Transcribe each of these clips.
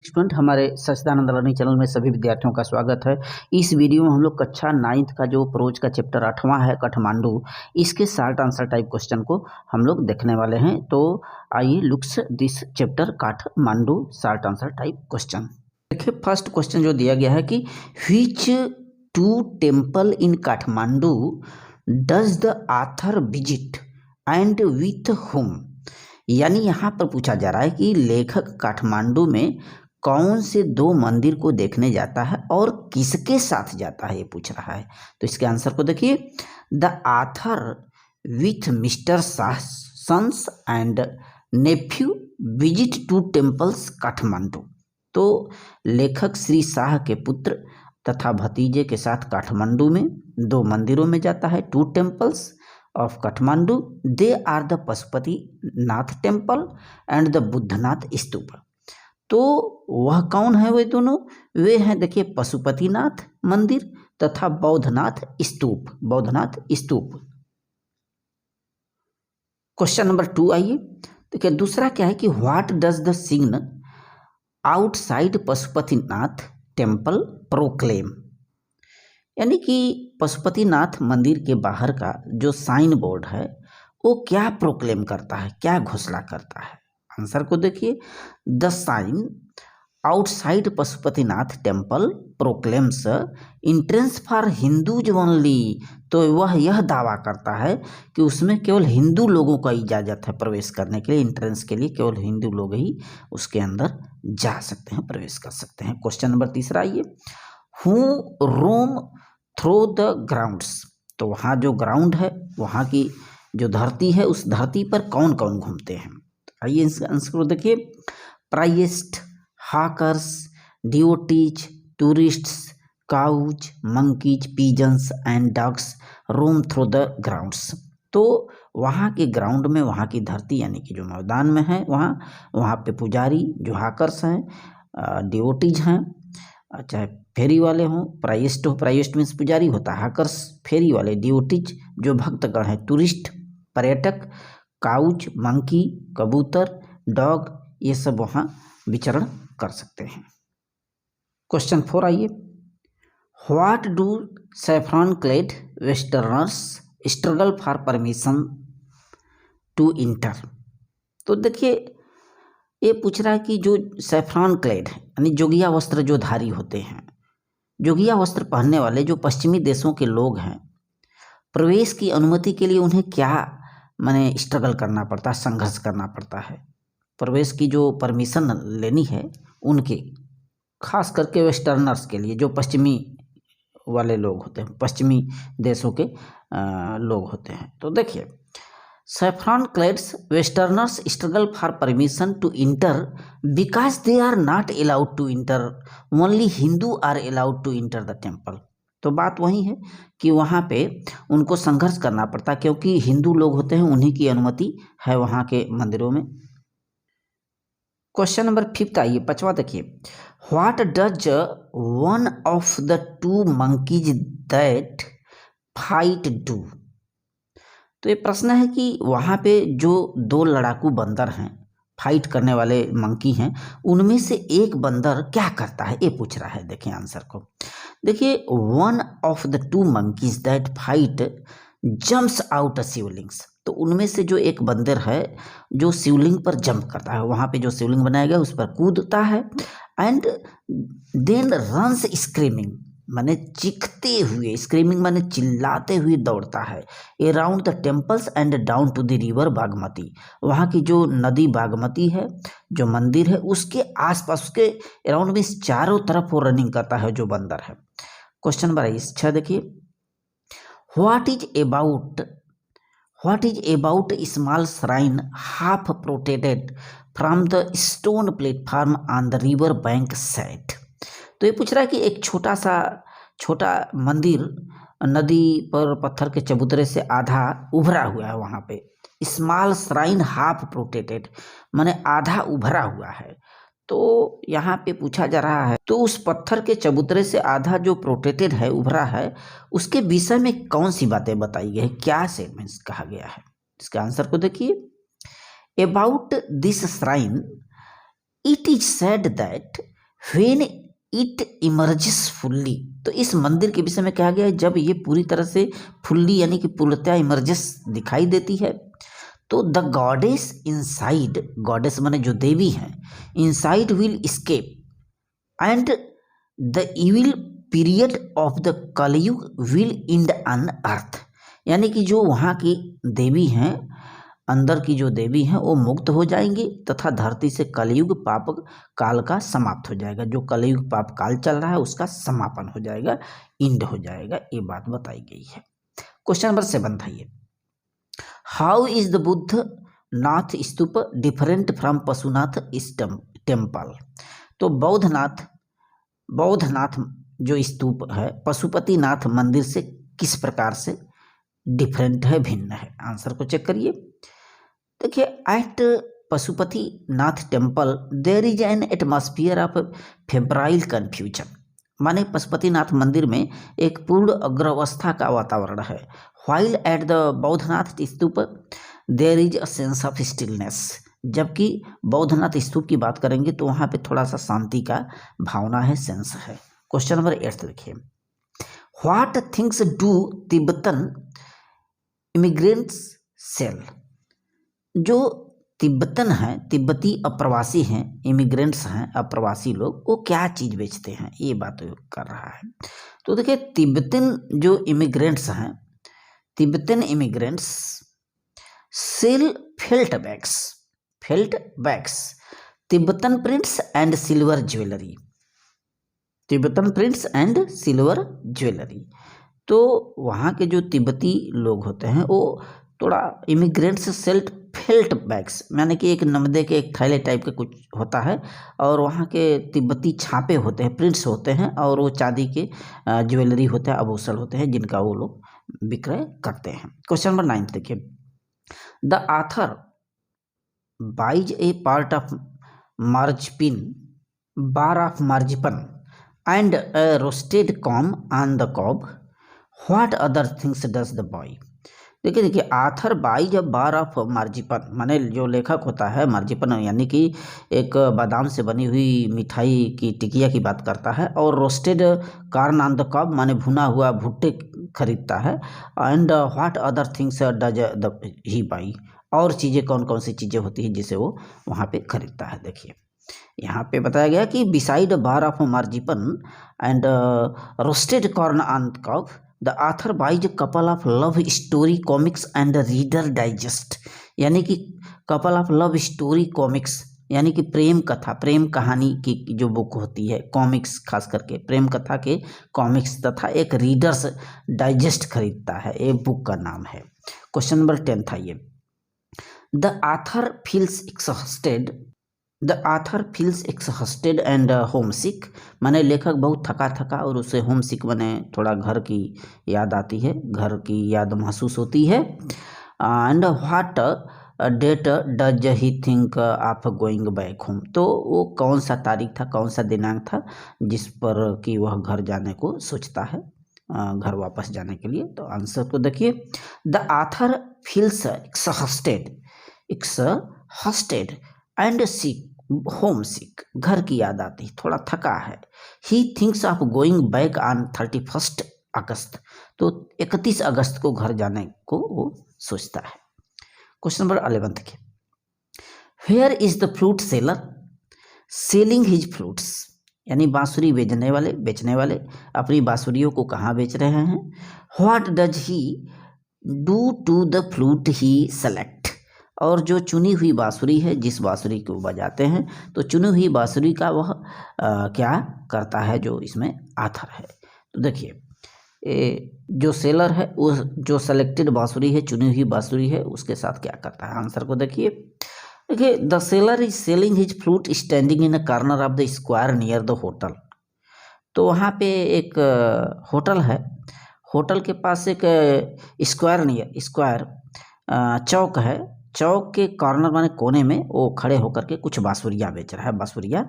Student, हमारे सच्चिदानंद learning channel में सभी विद्यार्थियों का स्वागत है। इस वीडियो में हम लोग कक्षा 9th का जो प्रोज का चैप्टर 8वां है काठमांडू, इसके शॉर्ट आंसर टाइप क्वेश्चन को हम लोग देखने वाले हैं। तो आइए looks this chapter Kathmandu short answer type question. देखिए, फर्स्ट क्वेश्चन जो दिया गया है कि which two temple in Kathmandu does the author visit and with whom. यानी यहाँ पर पूछा जा रहा है कि लेखक काठमांडू में कौन से दो मंदिर को देखने जाता है और किसके साथ जाता है, ये पूछ रहा है। तो इसके आंसर को देखिए, the author with mister Shah sons and nephew visit two temples Kathmandu. तो लेखक श्री शाह के पुत्र तथा भतीजे के साथ काठमांडू में दो मंदिरों में जाता है, two temples of Kathmandu. They are the Pashupatinath temple and the Buddhanath stupa. तो वह कौन है? वे दोनों वे हैं, देखिए, पशुपतिनाथ मंदिर तथा बौद्धनाथ स्तूप, बौद्धनाथ स्तूप। क्वेश्चन नंबर 2 आइए। देखिए, दूसरा क्या है कि what does the sign outside Pashupatinath temple proclaim. यानी कि पशुपतिनाथ मंदिर के बाहर का जो साइन बोर्ड है वो क्या प्रोक्लेम करता है, क्या घोषणा करता है? आंसर को देखिए, the sign outside Pashupatinath temple proclaims entrance for Hindus only. तो वह यह दावा करता है कि उसमें केवल हिंदू लोगों का इजाज़त है प्रवेश करने के लिए, इंट्रेंस के लिए केवल हिंदू लोग ही उसके अंदर जा सकते हैं, प्रवेश कर सकते हैं। क्वेश्चन नंबर 3 आइए, who roam through the grounds. तो वहाँ जो ग्राउंड है, वहाँ की जो धरती है, उस धरती पर कौन कौन घूमते हैं? आइए इसका आंसर को देखिए, priest, hawkers, devotees, tourists, cows, monkeys, pigeons and dogs roam through the grounds. तो वहाँ के ग्राउंड में, वहाँ की धरती यानी कि जो मैदान में है, वहाँ पे पुजारी जो हाकर्स हैं, डिवोटीज हैं, चाहे फेरी वाले हों, प्राइस्ट हो, प्राइस्ट मीन्स पुजारी होता है, हाकर्स फेरी वाले, डिवोटीज जो भक्तगण हैं, टूरिस्ट पर्यटक, काउच मंकी कबूतर, डॉग, ये सब वहाँ विचरण कर सकते हैं। क्वेश्चन 4 आइए, what do saffron clad westerners struggle for permission to enter. तो देखिए, ये पूछ रहा है कि जो सैफ्रॉन क्लेड यानी जोगिया वस्त्र जो धारी होते हैं, जोगिया वस्त्र पहनने वाले जो पश्चिमी देशों के लोग हैं, प्रवेश की अनुमति के लिए उन्हें क्या माने स्ट्रगल करना पड़ता है, संघर्ष करना पड़ता है। प्रवेश की जो परमिशन लेनी है उनके, खास करके वेस्टर्नर्स के लिए, जो पश्चिमी वाले लोग होते हैं, पश्चिमी देशों के लोग होते हैं। तो देखिए, saffron clads westerners struggle for permission to enter because they are not allowed to enter, only Hindu are allowed to enter the temple. तो बात वही है कि वहाँ पे उनको संघर्ष करना पड़ता है, क्योंकि हिंदू लोग होते हैं, उन्हीं की अनुमति है वहाँ के मंदिरों में। क्वेश्चन नंबर 5 आइए, 5वां देखिए, what does one of the two monkeys that fight do. तो ये प्रश्न है कि वहाँ पे जो दो लड़ाकू बंदर हैं, फाइट करने वाले मंकी हैं, उनमें से एक बंदर क्या करता है, ये पूछ रहा है। देखिए आंसर को देखिए, one of the two monkeys that fight jumps out a Shivlings. तो उनमें से जो एक बंदर है जो शिवलिंग पर जंप करता है, वहाँ पे जो शिवलिंग बनाया गया उस पर कूदता है, एंड देन रन्स स्क्रीमिंग माने चीखते हुए, स्क्रीमिंग माने चिल्लाते हुए दौड़ता है, around the temples and down to the river Bagmati. वहाँ की जो नदी बागमती है, जो मंदिर है, उसके आसपास, उसके अराउंड में चारों तरफ वो रनिंग करता है जो बंदर है। क्वेश्चन नंबर 6 देखिए, what is about small shrine half protected from the stone platform on the river bank side. तो ये पूछ रहा है कि एक छोटा मंदिर नदी पर पत्थर के चबूतरे से आधा उभरा हुआ है, वहाँ पे स्मॉल श्राइन हाफ प्रोटेक्टेड माने आधा उभरा हुआ है। तो यहाँ पे पूछा जा रहा है, तो उस पत्थर के चबूतरे से आधा जो प्रोटेक्टेड है, उभरा है, उसके विषय में कौन सी बातें बताई गई है, क्या सेगमेंट्स कहा गया है? इसका आंसर को देखिए, about this shrine it is said that when it emerges fully, तो इस मंदिर के विषय में कहा गया है जब ये पूरी तरह से फुल्ली यानी कि पूर्णतः इमर्जेस दिखाई देती है, तो द गॉडेस इनसाइड, गॉडेस माने जो देवी हैं, inside will escape and the evil period of the Kaliyug will end on earth, यानी कि जो वहाँ की देवी हैं, अंदर की जो देवी हैं वो मुक्त हो जाएंगी तथा धरती से कलयुग पाप काल का समाप्त हो जाएगा। जो कलयुग पाप काल चल रहा है उसका समापन हो जाएगा, इंड हो जाएगा, ये बात बताई गई है। क्वेश्चन नंबर 7 था ये, how is the Buddhanath stupa different from Pashunath temple. तो बौद्धनाथ जो स्तूप है पशुपतिनाथ मंदिर से किस प्रकार से डिफरेंट है, भिन्न है। आंसर को चेक करिए। देखिए, at Pashupatinath temple there is an atmosphere of febrile confusion, माने पशुपतिनाथ मंदिर में एक पूर्ण अग्रवस्था का वातावरण है। While at the Boudhanath stupa there is a sense of stillness, जबकि बौद्धनाथ स्तूप की बात करेंगे तो वहाँ पे थोड़ा सा शांति का भावना है, सेंस है। क्वेश्चन नंबर 8 देखिए, what things do Tibetan immigrants sell. जो तिब्बतन हैं, तिब्बती अप्रवासी हैं, इमिग्रेंट्स हैं, अप्रवासी लोग, वो क्या चीज़ बेचते हैं, ये बात कर रहा है। तो देखिए, तिब्बतन जो इमिग्रेंट्स हैं, Tibetan immigrants sell felt bags, Tibetan prints and silver jewellery, Tibetan prints and silver jewellery. तो वहाँ के जो तिब्बती लोग होते हैं वो थोड़ा इमिग्रेंट्स सेल्ट फेल्ट बैग्स, यानी कि एक नमदे के एक थैले टाइप के कुछ होता है, और वहाँ के तिब्बती छापे होते हैं, प्रिंट्स होते हैं, और वो चांदी के ज्वेलरी होते हैं, आभूषण होते हैं, जिनका वो लोग विक्रय करते हैं। क्वेश्चन नंबर 9 देखिए, the author buys a part of marzipan bar of marzipan and roasted corn on the cob, what other things does the boy. देखिए, आथर बाई जब बार ऑफ मार्जिपन, माने जो लेखक होता है मार्जिपन यानी कि एक बादाम से बनी हुई मिठाई की टिकिया की बात करता है, और roasted corn on the cob माने भुना हुआ भुट्टे खरीदता है, and what other things does the he buy, और चीज़ें कौन कौन सी चीज़ें होती हैं जिसे वो वहाँ पे खरीदता है। देखिए, यहाँ पे बताया गया कि beside bar of marzipan and roasted corn on the cob the author buys couple of love story comics and reader digest, यानी कि couple of love story comics यानी कि प्रेम कथा, प्रेम कहानी की जो बुक होती है, कॉमिक्स खास करके प्रेम कथा के कॉमिक्स, तथा एक रीडर्स डाइजेस्ट खरीदता है, ये बुक का नाम है। क्वेश्चन नंबर 10 था ये, the author feels exhausted and homesick, माने लेखक बहुत थका और उसे होमसिक माने थोड़ा घर की याद आती है, घर की याद महसूस होती है। And what date does he think of going back home, तो वो कौन सा तारीख था, कौन सा दिनांक था जिस पर कि वह घर जाने को सोचता है, घर वापस जाने के लिए। तो आंसर को देखिए, the author feels exhausted and sick, homesick, घर की याद आती, थोड़ा थका है। He thinks of going back on 31 August, तो 31 अगस्त को घर जाने को वो सोचता है। क्वेश्चन नंबर 11 देखिए, where is the flute seller selling his flutes, यानी बांसुरी बेचने वाले अपनी बांसुरियों को कहाँ बेच रहे हैं। What does he do to the flute he select, और जो चुनी हुई बांसुरी है, जिस बांसुरी को बजाते हैं, तो चुनी हुई बांसुरी का वह क्या करता है, जो इसमें आथर है। तो देखिए, जो सेलर है वो जो सेलेक्टेड बांसुरी है, चुनी हुई बांसुरी है, उसके साथ क्या करता है। आंसर को देखिए, the seller is selling his flute standing in a corner of the square near the hotel, तो वहाँ पे एक होटल है, होटल के पास एक स्क्वायर चौक है, चौक के कॉर्नर माने कोने में वो खड़े होकर के कुछ बांसुरियाँ बेच रहा है, बांसुरियाँ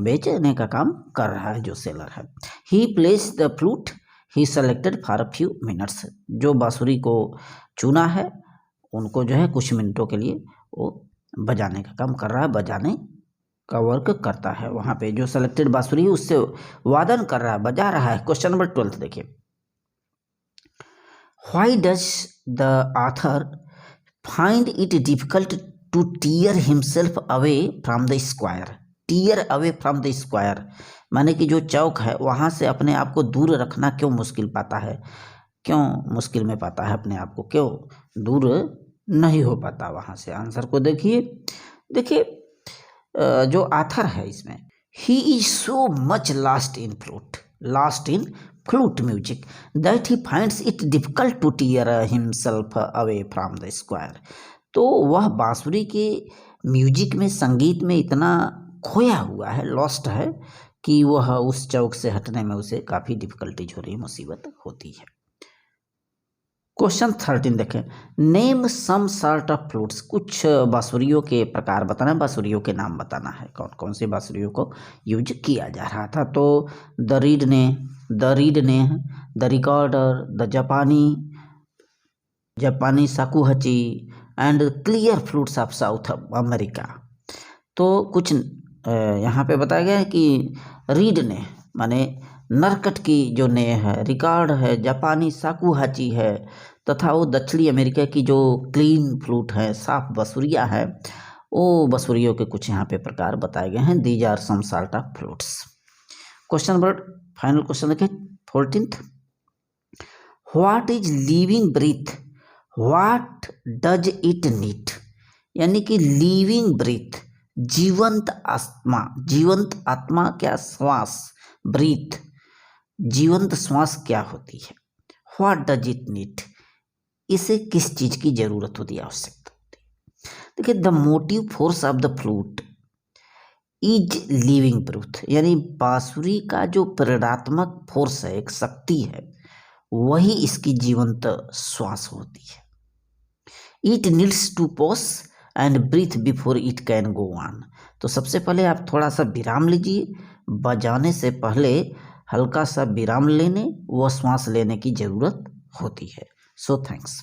बेचने का काम कर रहा है जो सेलर है। He place the flute he selected for a few minutes, जो बांसुरी को चुना है उनको जो है कुछ मिनटों के लिए वो बजाने का काम कर रहा है, बजाने का वर्क करता है। वहाँ पे जो सेलेक्टेड बांसुरी है उससे वादन कर रहा है, बजा रहा है। क्वेश्चन नंबर 12 देखिए, why does the author find it difficult to tear himself away from the square. Tear away from the square माने कि जो चौक है वहाँ से अपने आप को दूर रखना क्यों मुश्किल पाता है, क्यों मुश्किल में पाता है अपने आप को, क्यों दूर नहीं हो पाता वहाँ से। आंसर को देखिए जो आथर है इसमें, he is so much lost in flute music that he finds it difficult to tear himself away from the square. तो वह बांसुरी के म्यूजिक में, संगीत में इतना खोया हुआ है, लॉस्ट है, कि वह उस चौक से हटने में उसे काफ़ी डिफिकल्टीज हो रही, मुसीबत होती है। क्वेश्चन 13 देखें, name some sort of flutes. कुछ बांसुरियों के प्रकार बताना है, बांसुरियों के नाम बताना है, कौन कौन से बांसुरियों को यूज किया जा रहा था। तो द रीड ने, द रिकॉर्डर, द जापानी shakuhachi and clear flutes of South America. तो कुछ यहाँ पे बताया गया है कि रीड ने माने नरकट की जो ने है, रिकॉर्ड है, जापानी शाकुहाची है, तथा वो दक्षिणी अमेरिका की जो क्लीन फ्लूट है, साफ बांसुरिया है, वो बांसुरियों के कुछ यहाँ पे प्रकार बताए गए हैं। These are some sort of flutes. Question number, final question देखिए 14th, what is living breath, what does it need. यानी कि लिविंग ब्रीथ, जीवंत आत्मा क्या, श्वास, ब्रीथ, जीवंत श्वास क्या होती है। व्हाट डज इट नीड, इसे किस चीज की जरूरत होती है, आवश्यकता होती है। देखिए, the motive force of the flute is living breath, यानी बांसुरी का जो प्रेरणात्मक फोर्स है, एक शक्ति है, वही इसकी जीवंत श्वास होती है। It needs to pause and breathe before it can go on. तो सबसे पहले आप थोड़ा सा विराम लीजिए, बजाने से पहले हल्का सा विराम लेने व श्वास लेने की जरूरत होती है। So thanks.